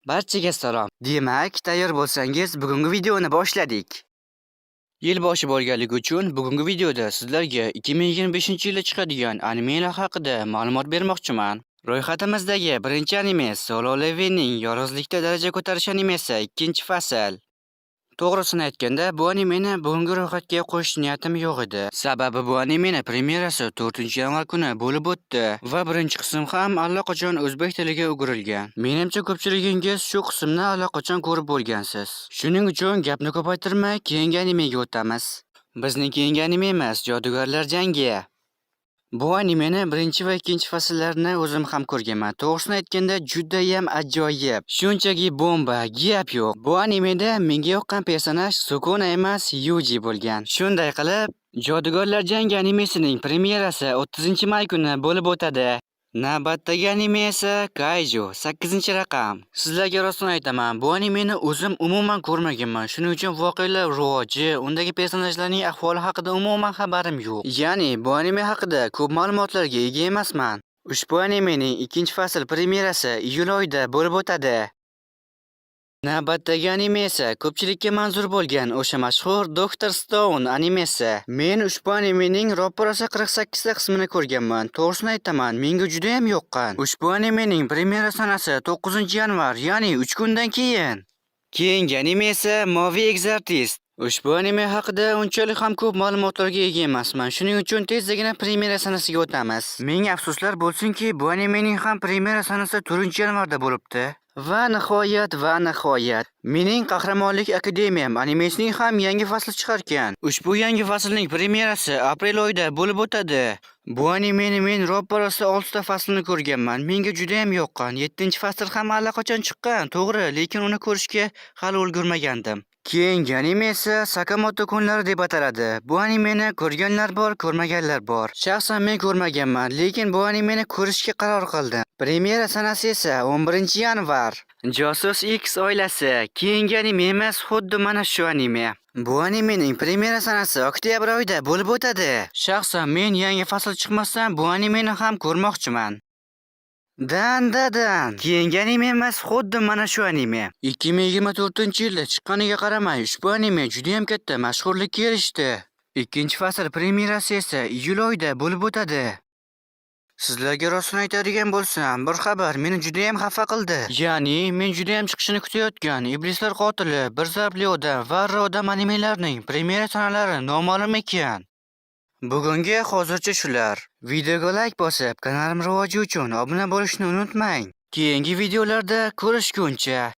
Barchaga salom. Demak, tayyor bo'lsangiz, bugungi videoni boshladik. Yil boshi bo'lganligi uchun bugungi videoda sizlarga 2025-yilda chiqadigan animelar haqida ma'lumot bermoqchiman. Ro'yxatimizdagi birinchi anime Solo Levelingning yolg'izlikda daraja ko'tarish animesi 2-fasl. To'g'risini aytganda, bu animeni bugungi ro'yxatga qo'yish niyatim yo'q edi. Sababi bu animeni premyerasi 4-yanvar kuni bo'lib o'tdi va birinchi qism ham allaqachon o'zbek tiliga o'girilgan. Menimcha ko'pchiligingiz shu qismni allaqachon ko'rib bo'lgansiz. Shuning uchun gapni ko'paytirmay, keyingi animega o'tamiz. Bizning keyingi animemiz Jodugarlar jangi. Bu animeni birinchi va ikkinchi fasllarni o'zim ham ko'rganman. To'g'risini aytganda judayam ajoyib. Shunchaki bomba, gap yo'q. Bu animeda menga yoqqan personaj Sukuna emas, Yuji bo'lgan. Shunday qilib, Jodugarlar jangi animesining premyerasi 30-may kuni bo'lib o'tadi. Navbatdagi anime esa Kaiju 8-raqam. Sizlarga rostini aytaman, bu animeni o'zim umuman ko'rmaganman. Shuning uchun voqealar rivoji, undagi personajlarning ahvoli haqida umuman xabarim yo'q. Ya'ni bu anime haqida ko'p ma'lumotlarga ega emasman. Ushbu animening 2-fasl premyerasi iyul oyida bo'lib o'tadi. Navbatdagi anime esa ko'pchilikka manzur bo'lgan o'sha mashhur Dr. Stone animesi. Men ushbu animening roppa-rosa 48 ta qismini ko'rganman. To'g'risini aytaman, menga juda ham yoqqan. Ushbu animening premyera sanasi 9-yanvar, ya'ni 3 kundan keyin. Keyingi anime esa Movie Exorcist. Ushbu anime haqida unchalik ham ko'p ma'lumotlarga ega emasman. Shuning uchun tezgina premyera sanasiga o'tamiz. Menga afsuslar bo'lsinki, bu animening ham premyera sanasi 4-yanvarda bo'libdi. Va nihoyat, mening Qahramonlik Akademiyam animesining ham yangi fasli chiqarkan. Ushbu yangi faslning premyerasi aprel oyida bo'lib o'tadi. Bu animeni men roppa-rosa 6 ta faslini ko'rganman. Menga juda ham yoqqan. 7-fasl ham allaqachon chiqqan, to'g'ri, lekin uni ko'rishga hali ulgurmagandim. Keyingi anime esa Sakamoto kunlari deb ataladi. Bu animeni ko'rganlar bor, ko'rmaganlar bor. Shaxsan men ko'rmaganman, lekin bu animeni ko'rishga qaror qildim. Premyera sanasi esa 11-yanvar. Josus X oilasi. Keyingi anime emas, xuddi mana shu anime. Bu animening premyera sanasi oktyabr oyida bo'lib o'tadi. Shaxsan men yangi fasl chiqmasdan bu animeni ham ko'rmoqchiman. Dan. Keyingi anime emas, xuddi mana shu anime. 2024-yilda chiqqaniga qaramay, ushbu anime juda ham katta mashhurlikka erishdi. 2-fasl premyerasi esa iyul oyida bo'lib o'tadi. Sizlarga rostini aytadigan bo'lsam, bir xabar meni juda ham xafa qildi. Ya'ni, men juda ham chiqishini kutayotgan Iblislar qotili, Bir zarbli odam va Rodam animelarining premyera sanalari noma'lum ekan. Bugungi hozircha shular. Videoga like bosib, kanalim rivoji uchun obuna bo'lishni unutmang. Keyingi videolarda ko'rishguncha